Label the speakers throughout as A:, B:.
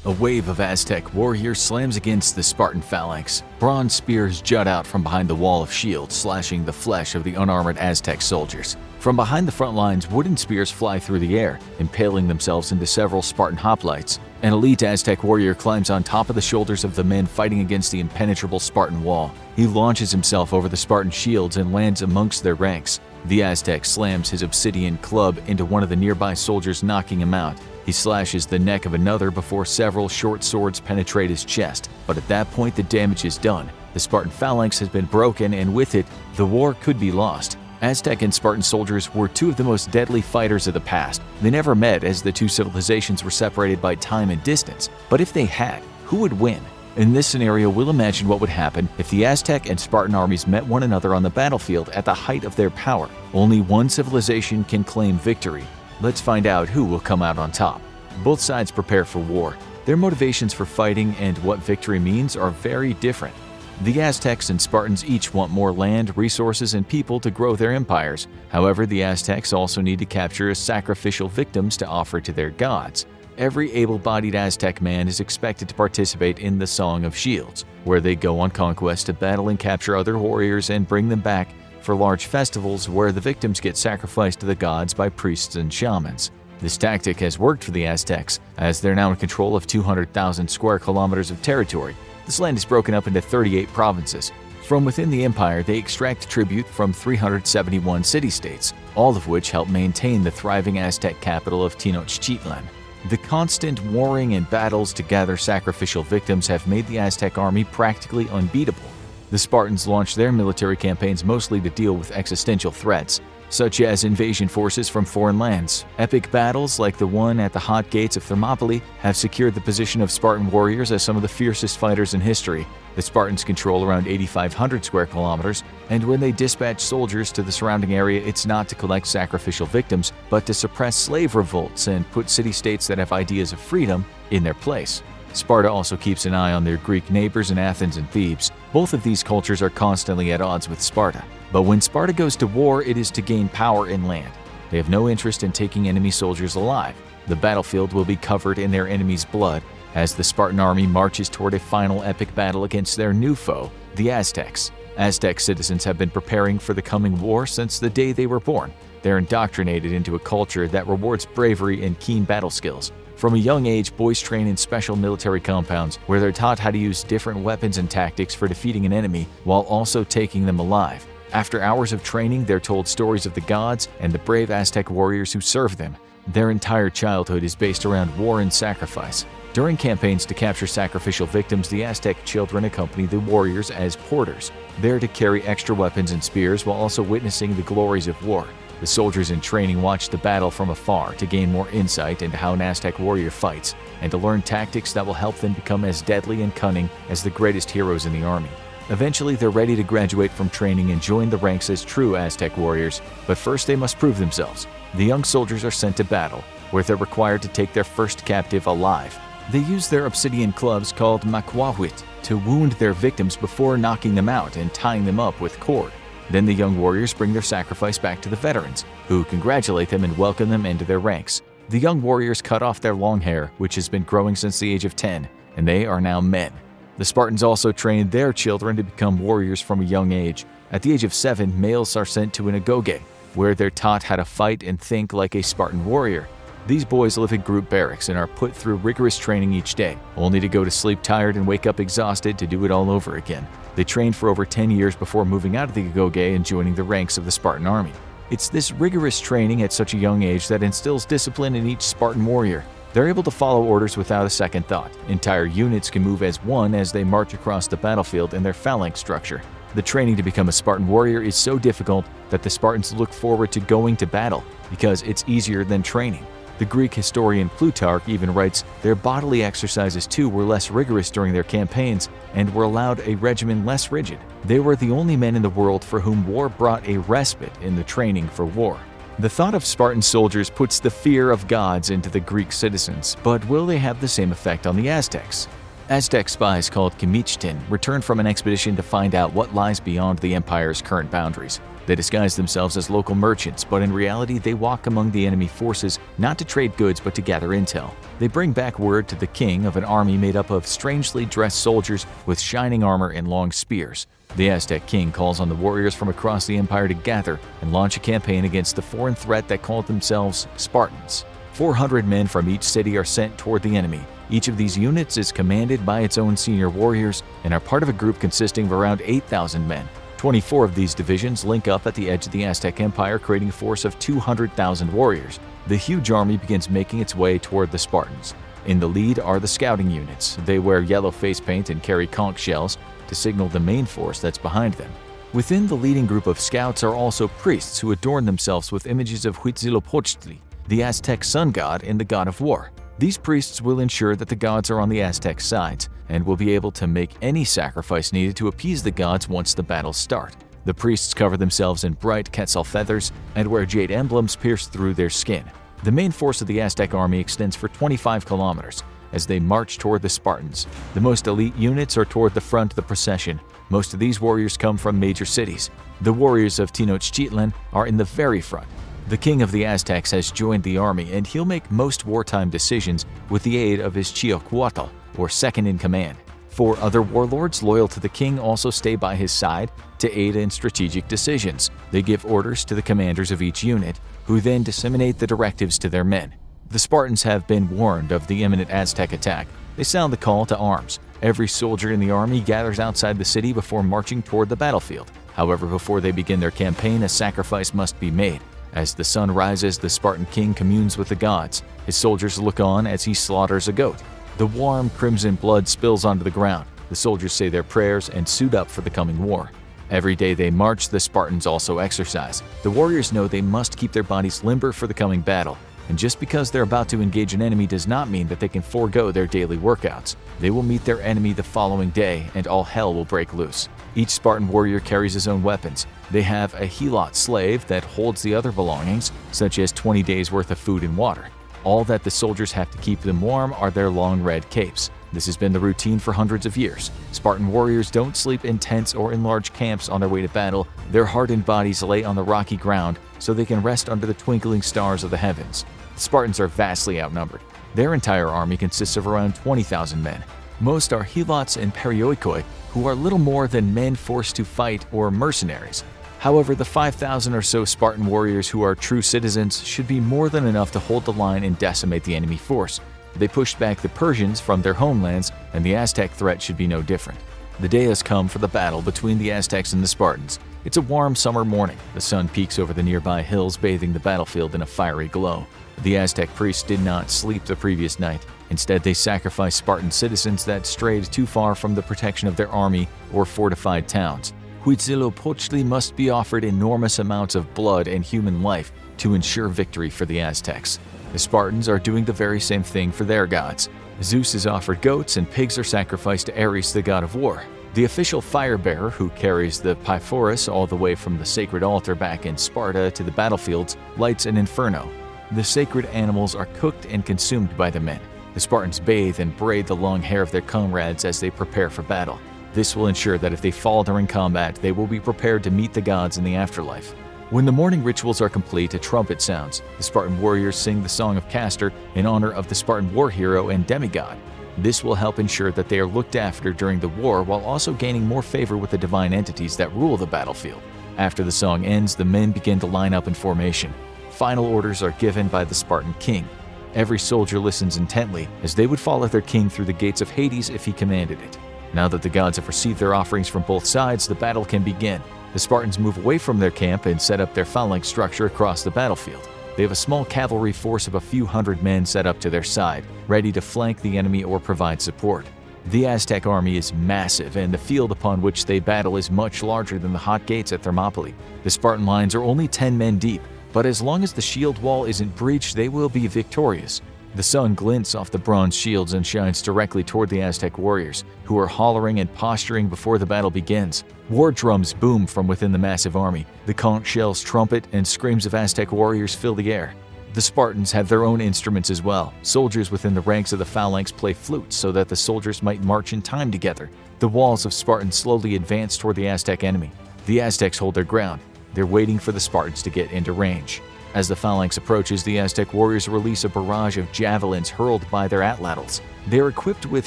A: A wave of Aztec warriors slams against the Spartan phalanx. Bronze spears jut out from behind the wall of shields, slashing the flesh of the unarmored Aztec soldiers. From behind the front lines, wooden spears fly through the air, impaling themselves into several Spartan hoplites. An elite Aztec warrior climbs on top of the shoulders of the men fighting against the impenetrable Spartan wall. He launches himself over the Spartan shields and lands amongst their ranks. The Aztec slams his obsidian club into one of the nearby soldiers, knocking him out. He slashes the neck of another before several short swords penetrate his chest. But at that point, the damage is done. The Spartan phalanx has been broken, and with it, the war could be lost. Aztec and Spartan soldiers were two of the most deadly fighters of the past. They never met, as the two civilizations were separated by time and distance. But if they had, who would win? In this scenario, we'll imagine what would happen if the Aztec and Spartan armies met one another on the battlefield at the height of their power. Only one civilization can claim victory. Let's find out who will come out on top. Both sides prepare for war. Their motivations for fighting and what victory means are very different. The Aztecs and Spartans each want more land, resources, and people to grow their empires. However, the Aztecs also need to capture sacrificial victims to offer to their gods. Every able-bodied Aztec man is expected to participate in the Song of Shields, where they go on conquest to battle and capture other warriors and bring them back for large festivals where the victims get sacrificed to the gods by priests and shamans. This tactic has worked for the Aztecs, as they're now in control of 200,000 square kilometers of territory. This land is broken up into 38 provinces. From within the empire, they extract tribute from 371 city-states, all of which help maintain the thriving Aztec capital of Tenochtitlan. The constant warring and battles to gather sacrificial victims have made the Aztec army practically unbeatable. The Spartans launched their military campaigns mostly to deal with existential threats, such as invasion forces from foreign lands. Epic battles like the one at the hot gates of Thermopylae have secured the position of Spartan warriors as some of the fiercest fighters in history. The Spartans control around 8,500 square kilometers, and when they dispatch soldiers to the surrounding area, it's not to collect sacrificial victims, but to suppress slave revolts and put city-states that have ideas of freedom in their place. Sparta also keeps an eye on their Greek neighbors in Athens and Thebes. Both of these cultures are constantly at odds with Sparta. But when Sparta goes to war, it is to gain power in land. They have no interest in taking enemy soldiers alive. The battlefield will be covered in their enemy's blood as the Spartan army marches toward a final epic battle against their new foe, the Aztecs. Aztec citizens have been preparing for the coming war since the day they were born. They're indoctrinated into a culture that rewards bravery and keen battle skills. From a young age, boys train in special military compounds where they're taught how to use different weapons and tactics for defeating an enemy while also taking them alive. After hours of training, they're told stories of the gods and the brave Aztec warriors who serve them. Their entire childhood is based around war and sacrifice. During campaigns to capture sacrificial victims, the Aztec children accompany the warriors as porters, there to carry extra weapons and spears while also witnessing the glories of war. The soldiers in training watch the battle from afar to gain more insight into how an Aztec warrior fights and to learn tactics that will help them become as deadly and cunning as the greatest heroes in the army. Eventually, they're ready to graduate from training and join the ranks as true Aztec warriors, but first they must prove themselves. The young soldiers are sent to battle, where they're required to take their first captive alive. They use their obsidian clubs called makwawit to wound their victims before knocking them out and tying them up with cord. Then the young warriors bring their sacrifice back to the veterans, who congratulate them and welcome them into their ranks. The young warriors cut off their long hair, which has been growing since the age of 10, and they are now men. The Spartans also train their children to become warriors from a young age. At the age of 7, males are sent to an agoge, where they're taught how to fight and think like a Spartan warrior. These boys live in group barracks and are put through rigorous training each day, only to go to sleep tired and wake up exhausted to do it all over again. They train for over 10 years before moving out of the agoge and joining the ranks of the Spartan army. It's this rigorous training at such a young age that instills discipline in each Spartan warrior. They're able to follow orders without a second thought. Entire units can move as one as they march across the battlefield in their phalanx structure. The training to become a Spartan warrior is so difficult that the Spartans look forward to going to battle because it's easier than training. The Greek historian Plutarch even writes, their bodily exercises too were less rigorous during their campaigns and were allowed a regimen less rigid. They were the only men in the world for whom war brought a respite in the training for war. The thought of Spartan soldiers puts the fear of gods into the Greek citizens, but will they have the same effect on the Aztecs? Aztec spies called Kemichtin returned from an expedition to find out what lies beyond the empire's current boundaries. They disguise themselves as local merchants, but in reality they walk among the enemy forces not to trade goods but to gather intel. They bring back word to the king of an army made up of strangely dressed soldiers with shining armor and long spears. The Aztec king calls on the warriors from across the empire to gather and launch a campaign against the foreign threat that called themselves Spartans. 400 men from each city are sent toward the enemy. Each of these units is commanded by its own senior warriors and are part of a group consisting of around 8,000 men. 24 of these divisions link up at the edge of the Aztec Empire, creating a force of 200,000 warriors. The huge army begins making its way toward the Spartans. In the lead are the scouting units. They wear yellow face paint and carry conch shells to signal the main force that's behind them. Within the leading group of scouts are also priests who adorn themselves with images of Huitzilopochtli, the Aztec sun god and the god of war. These priests will ensure that the gods are on the Aztec sides and will be able to make any sacrifice needed to appease the gods once the battles start. The priests cover themselves in bright quetzal feathers and wear jade emblems pierced through their skin. The main force of the Aztec army extends for 25 kilometers as they march toward the Spartans. The most elite units are toward the front of the procession. Most of these warriors come from major cities. The warriors of Tenochtitlan are in the very front. The king of the Aztecs has joined the army, and he'll make most wartime decisions with the aid of his Chiocuatl, or second-in-command. 4 other warlords loyal to the king also stay by his side to aid in strategic decisions. They give orders to the commanders of each unit, who then disseminate the directives to their men. The Spartans have been warned of the imminent Aztec attack. They sound the call to arms. Every soldier in the army gathers outside the city before marching toward the battlefield. However, before they begin their campaign, a sacrifice must be made. As the sun rises, the Spartan king communes with the gods. His soldiers look on as he slaughters a goat. The warm, crimson blood spills onto the ground. The soldiers say their prayers and suit up for the coming war. Every day they march, the Spartans also exercise. The warriors know they must keep their bodies limber for the coming battle. And just because they're about to engage an enemy does not mean that they can forego their daily workouts. They will meet their enemy the following day, and all hell will break loose. Each Spartan warrior carries his own weapons. They have a helot slave that holds the other belongings, such as 20 days worth of food and water. All that the soldiers have to keep them warm are their long red capes. This has been the routine for hundreds of years. Spartan warriors don't sleep in tents or in large camps on their way to battle. Their hardened bodies lay on the rocky ground so they can rest under the twinkling stars of the heavens. The Spartans are vastly outnumbered. Their entire army consists of around 20,000 men. Most are helots and perioikoi, who are little more than men forced to fight or mercenaries. However, the 5,000 or so Spartan warriors who are true citizens should be more than enough to hold the line and decimate the enemy force. They pushed back the Persians from their homelands, and the Aztec threat should be no different. The day has come for the battle between the Aztecs and the Spartans. It's a warm summer morning. The sun peeks over the nearby hills, bathing the battlefield in a fiery glow. The Aztec priests did not sleep the previous night. Instead, they sacrificed Spartan citizens that strayed too far from the protection of their army or fortified towns. Huitzilopochtli must be offered enormous amounts of blood and human life to ensure victory for the Aztecs. The Spartans are doing the very same thing for their gods. Zeus is offered goats and pigs are sacrificed to Ares, the god of war. The official fire bearer, who carries the Pyphorus all the way from the sacred altar back in Sparta to the battlefields, lights an inferno. The sacred animals are cooked and consumed by the men. The Spartans bathe and braid the long hair of their comrades as they prepare for battle. This will ensure that if they fall during combat, they will be prepared to meet the gods in the afterlife. When the morning rituals are complete, a trumpet sounds. The Spartan warriors sing the Song of Castor in honor of the Spartan war hero and demigod. This will help ensure that they are looked after during the war while also gaining more favor with the divine entities that rule the battlefield. After the song ends, the men begin to line up in formation. Final orders are given by the Spartan king. Every soldier listens intently, as they would follow their king through the gates of Hades if he commanded it. Now that the gods have received their offerings from both sides, the battle can begin. The Spartans move away from their camp and set up their phalanx structure across the battlefield. They have a small cavalry force of a few hundred men set up to their side, ready to flank the enemy or provide support. The Aztec army is massive, and the field upon which they battle is much larger than the hot gates at Thermopylae. The Spartan lines are only 10 men deep, but as long as the shield wall isn't breached, they will be victorious. The sun glints off the bronze shields and shines directly toward the Aztec warriors, who are hollering and posturing before the battle begins. War drums boom from within the massive army. The conch shells trumpet, and screams of Aztec warriors fill the air. The Spartans have their own instruments as well. Soldiers within the ranks of the phalanx play flutes so that the soldiers might march in time together. The walls of Spartans slowly advance toward the Aztec enemy. The Aztecs hold their ground. They're waiting for the Spartans to get into range. As the phalanx approaches, the Aztec warriors release a barrage of javelins hurled by their atlatls. They're equipped with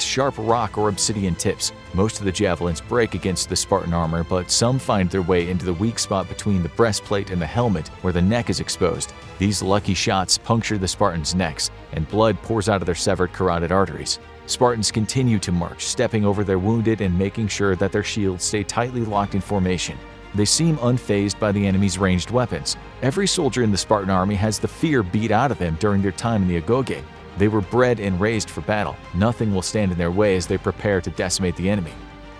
A: sharp rock or obsidian tips. Most of the javelins break against the Spartan armor, but some find their way into the weak spot between the breastplate and the helmet, where the neck is exposed. These lucky shots puncture the Spartans' necks, and blood pours out of their severed carotid arteries. Spartans continue to march, stepping over their wounded and making sure that their shields stay tightly locked in formation. They seem unfazed by the enemy's ranged weapons. Every soldier in the Spartan army has the fear beat out of them during their time in the Agoge. They were bred and raised for battle. Nothing will stand in their way as they prepare to decimate the enemy.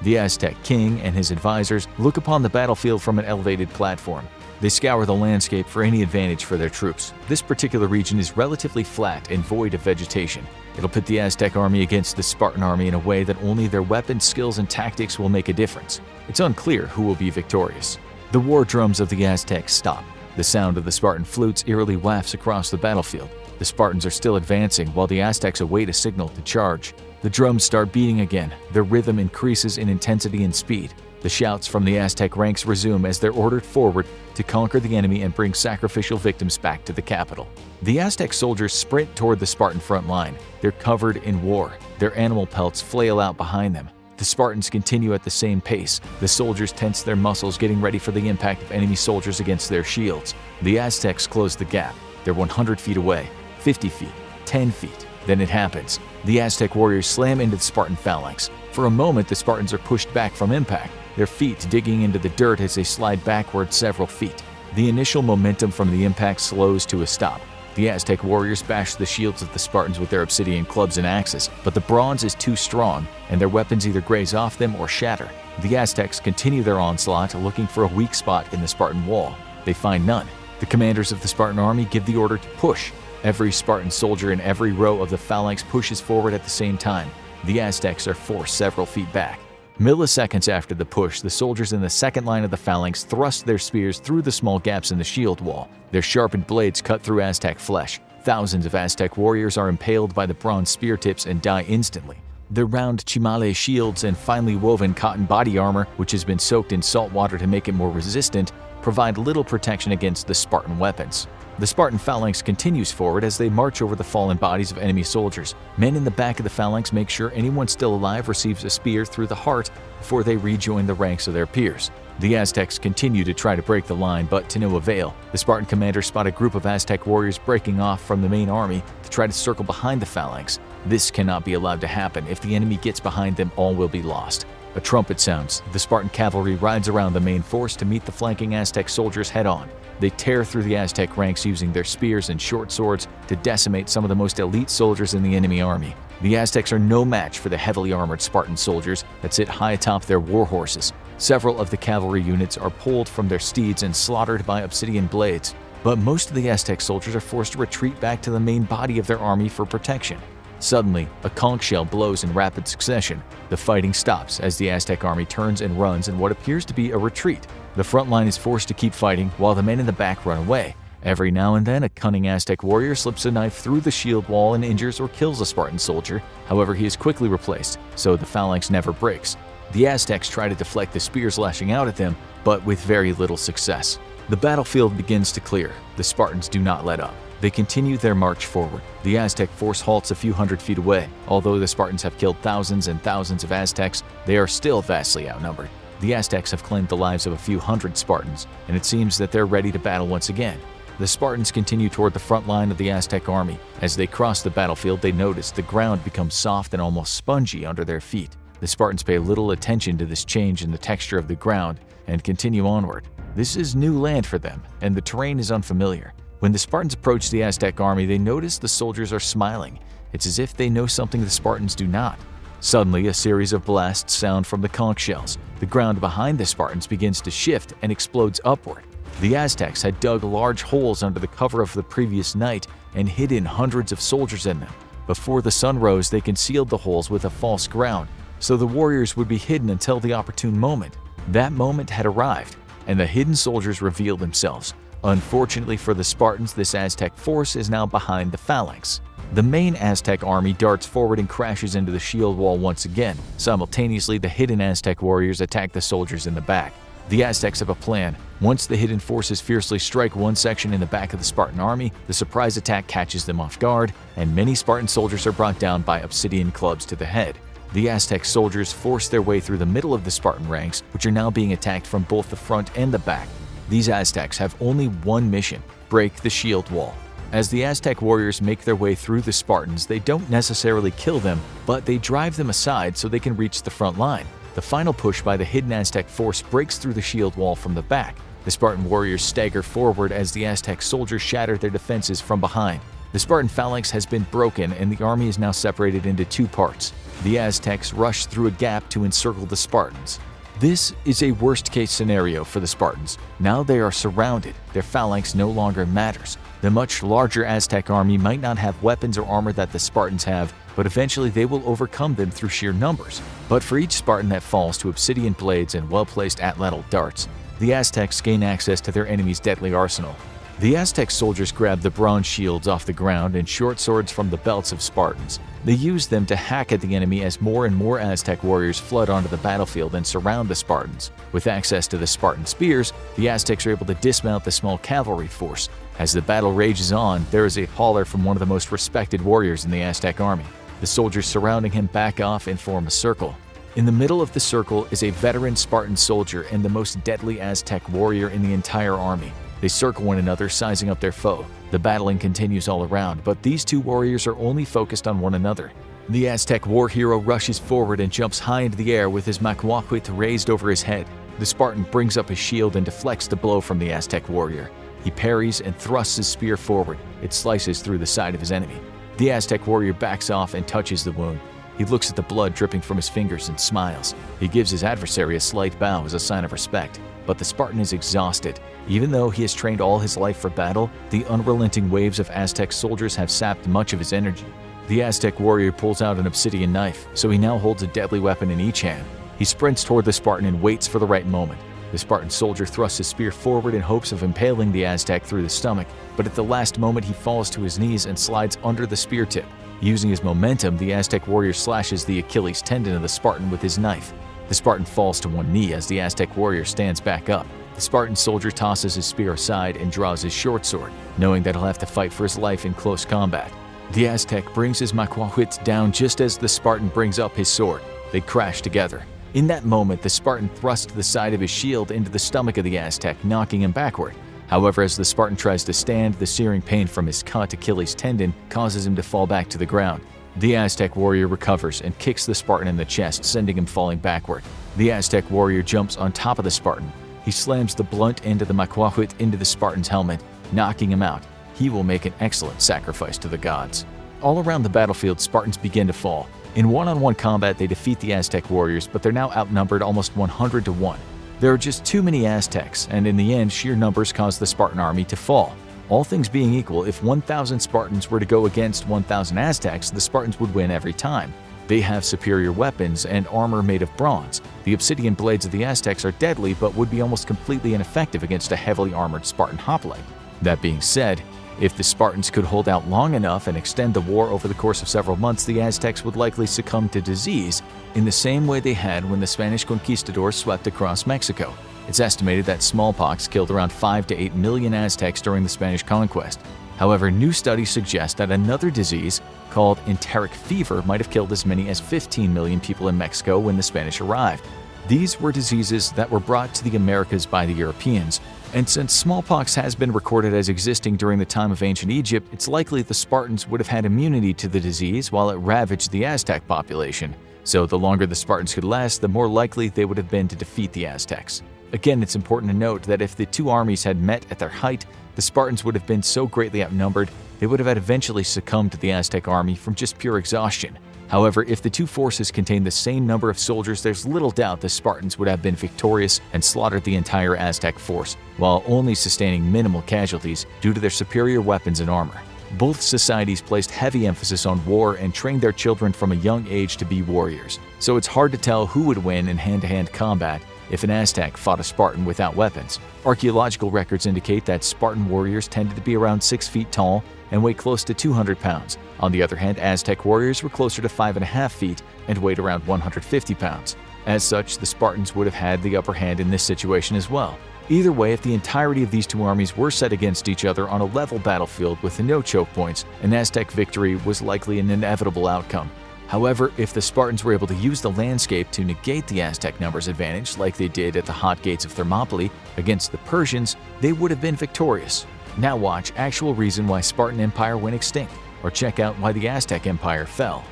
A: The Aztec king and his advisors look upon the battlefield from an elevated platform. They scour the landscape for any advantage for their troops. This particular region is relatively flat and void of vegetation. It'll pit the Aztec army against the Spartan army in a way that only their weapons, skills, and tactics will make a difference. It's unclear who will be victorious. The war drums of the Aztecs stop. The sound of the Spartan flutes eerily wafts across the battlefield. The Spartans are still advancing while the Aztecs await a signal to charge. The drums start beating again. Their rhythm increases in intensity and speed. The shouts from the Aztec ranks resume as they're ordered forward to conquer the enemy and bring sacrificial victims back to the capital. The Aztec soldiers sprint toward the Spartan front line. They're covered in war. Their animal pelts flail out behind them. The Spartans continue at the same pace. The soldiers tense their muscles, getting ready for the impact of enemy soldiers against their shields. The Aztecs close the gap. They're 100 feet away, 50 feet, 10 feet. Then it happens. The Aztec warriors slam into the Spartan phalanx. For a moment, the Spartans are pushed back from impact, their feet digging into the dirt as they slide backward several feet. The initial momentum from the impact slows to a stop. The Aztec warriors bash the shields of the Spartans with their obsidian clubs and axes, but the bronze is too strong, and their weapons either graze off them or shatter. The Aztecs continue their onslaught, looking for a weak spot in the Spartan wall. They find none. The commanders of the Spartan army give the order to push. Every Spartan soldier in every row of the phalanx pushes forward at the same time. The Aztecs are forced several feet back. Milliseconds after the push, the soldiers in the second line of the phalanx thrust their spears through the small gaps in the shield wall. Their sharpened blades cut through Aztec flesh. Thousands of Aztec warriors are impaled by the bronze spear tips and die instantly. Their round chimale shields and finely woven cotton body armor, which has been soaked in salt water to make it more resistant, provide little protection against the Spartan weapons. The Spartan phalanx continues forward as they march over the fallen bodies of enemy soldiers. Men in the back of the phalanx make sure anyone still alive receives a spear through the heart before they rejoin the ranks of their peers. The Aztecs continue to try to break the line, but to no avail. The Spartan commanders spot a group of Aztec warriors breaking off from the main army to try to circle behind the phalanx. This cannot be allowed to happen. If the enemy gets behind them, all will be lost. A trumpet sounds. The Spartan cavalry rides around the main force to meet the flanking Aztec soldiers head-on. They tear through the Aztec ranks using their spears and short swords to decimate some of the most elite soldiers in the enemy army. The Aztecs are no match for the heavily armored Spartan soldiers that sit high atop their war horses. Several of the cavalry units are pulled from their steeds and slaughtered by obsidian blades, but most of the Aztec soldiers are forced to retreat back to the main body of their army for protection. Suddenly, a conch shell blows in rapid succession. The fighting stops as the Aztec army turns and runs in what appears to be a retreat. The front line is forced to keep fighting while the men in the back run away. Every now and then, a cunning Aztec warrior slips a knife through the shield wall and injures or kills a Spartan soldier. However, he is quickly replaced, so the phalanx never breaks. The Aztecs try to deflect the spears lashing out at them, but with very little success. The battlefield begins to clear. The Spartans do not let up. They continue their march forward. The Aztec force halts a few hundred feet away. Although the Spartans have killed thousands and thousands of Aztecs, they are still vastly outnumbered. The Aztecs have claimed the lives of a few hundred Spartans, and it seems that they're ready to battle once again. The Spartans continue toward the front line of the Aztec army. As they cross the battlefield, they notice the ground becomes soft and almost spongy under their feet. The Spartans pay little attention to this change in the texture of the ground and continue onward. This is new land for them, and the terrain is unfamiliar. When the Spartans approach the Aztec army, they notice the soldiers are smiling. It's as if they know something the Spartans do not. Suddenly, a series of blasts sound from the conch shells. The ground behind the Spartans begins to shift and explodes upward. The Aztecs had dug large holes under the cover of the previous night and hidden hundreds of soldiers in them. Before the sun rose, they concealed the holes with a false ground, so the warriors would be hidden until the opportune moment. That moment had arrived, and the hidden soldiers revealed themselves. Unfortunately for the Spartans, this Aztec force is now behind the phalanx. The main Aztec army darts forward and crashes into the shield wall once again. Simultaneously, the hidden Aztec warriors attack the soldiers in the back. The Aztecs have a plan. Once the hidden forces fiercely strike one section in the back of the Spartan army, the surprise attack catches them off guard, and many Spartan soldiers are brought down by obsidian clubs to the head. The Aztec soldiers force their way through the middle of the Spartan ranks, which are now being attacked from both the front and the back. These Aztecs have only one mission: break the shield wall. As the Aztec warriors make their way through the Spartans, they don't necessarily kill them, but they drive them aside so they can reach the front line. The final push by the hidden Aztec force breaks through the shield wall from the back. The Spartan warriors stagger forward as the Aztec soldiers shatter their defenses from behind. The Spartan phalanx has been broken and the army is now separated into two parts. The Aztecs rush through a gap to encircle the Spartans. This is a worst-case scenario for the Spartans. Now they are surrounded. Their phalanx no longer matters. The much larger Aztec army might not have weapons or armor that the Spartans have, but eventually they will overcome them through sheer numbers. But for each Spartan that falls to obsidian blades and well-placed atlatl darts, the Aztecs gain access to their enemy's deadly arsenal. The Aztec soldiers grab the bronze shields off the ground and short swords from the belts of Spartans. They use them to hack at the enemy as more and more Aztec warriors flood onto the battlefield and surround the Spartans. With access to the Spartan spears, the Aztecs are able to dismount the small cavalry force. As the battle rages on, there is a holler from one of the most respected warriors in the Aztec army. The soldiers surrounding him back off and form a circle. In the middle of the circle is a veteran Spartan soldier and the most deadly Aztec warrior in the entire army. They circle one another, sizing up their foe. The battling continues all around, but these two warriors are only focused on one another. The Aztec war hero rushes forward and jumps high into the air with his macuahuit raised over his head. The Spartan brings up his shield and deflects the blow from the Aztec warrior. He parries and thrusts his spear forward. It slices through the side of his enemy. The Aztec warrior backs off and touches the wound. He looks at the blood dripping from his fingers and smiles. He gives his adversary a slight bow as a sign of respect. But the Spartan is exhausted. Even though he has trained all his life for battle, the unrelenting waves of Aztec soldiers have sapped much of his energy. The Aztec warrior pulls out an obsidian knife, so he now holds a deadly weapon in each hand. He sprints toward the Spartan and waits for the right moment. The Spartan soldier thrusts his spear forward in hopes of impaling the Aztec through the stomach, but at the last moment he falls to his knees and slides under the spear tip. Using his momentum, the Aztec warrior slashes the Achilles tendon of the Spartan with his knife. The Spartan falls to one knee as the Aztec warrior stands back up. The Spartan soldier tosses his spear aside and draws his short sword, knowing that he'll have to fight for his life in close combat. The Aztec brings his macuahuit down just as the Spartan brings up his sword. They crash together. In that moment, the Spartan thrusts the side of his shield into the stomach of the Aztec, knocking him backward. However, as the Spartan tries to stand, the searing pain from his cut Achilles tendon causes him to fall back to the ground. The Aztec warrior recovers and kicks the Spartan in the chest, sending him falling backward. The Aztec warrior jumps on top of the Spartan. He slams the blunt end of the macuahuit into the Spartan's helmet, knocking him out. He will make an excellent sacrifice to the gods. All around the battlefield, Spartans begin to fall. In one-on-one combat, they defeat the Aztec warriors, but they're now outnumbered almost 100 to 1. There are just too many Aztecs, and in the end, sheer numbers cause the Spartan army to fall. All things being equal, if 1,000 Spartans were to go against 1,000 Aztecs, the Spartans would win every time. They have superior weapons and armor made of bronze. The obsidian blades of the Aztecs are deadly, but would be almost completely ineffective against a heavily armored Spartan hoplite. That being said, if the Spartans could hold out long enough and extend the war over the course of several months, the Aztecs would likely succumb to disease in the same way they had when the Spanish conquistadors swept across Mexico. It's estimated that smallpox killed around 5 to 8 million Aztecs during the Spanish conquest. However, new studies suggest that another disease called enteric fever might have killed as many as 15 million people in Mexico when the Spanish arrived. These were diseases that were brought to the Americas by the Europeans, and since smallpox has been recorded as existing during the time of ancient Egypt, it's likely the Spartans would have had immunity to the disease while it ravaged the Aztec population. So the longer the Spartans could last, the more likely they would have been to defeat the Aztecs. Again, it's important to note that if the two armies had met at their height, the Spartans would have been so greatly outnumbered, they would have had eventually succumbed to the Aztec army from just pure exhaustion. However, if the two forces contained the same number of soldiers, there's little doubt the Spartans would have been victorious and slaughtered the entire Aztec force, while only sustaining minimal casualties due to their superior weapons and armor. Both societies placed heavy emphasis on war and trained their children from a young age to be warriors, so it's hard to tell who would win in hand-to-hand combat if an Aztec fought a Spartan without weapons. Archaeological records indicate that Spartan warriors tended to be around 6 feet tall and weigh close to 200 pounds. On the other hand, Aztec warriors were closer to 5.5 feet and weighed around 150 pounds. As such, the Spartans would have had the upper hand in this situation as well. Either way, if the entirety of these two armies were set against each other on a level battlefield with no choke points, an Aztec victory was likely an inevitable outcome. However, if the Spartans were able to use the landscape to negate the Aztec numbers advantage like they did at the hot gates of Thermopylae against the Persians, they would have been victorious. Now watch actual reason why Spartan Empire went extinct, or check out why the Aztec Empire fell.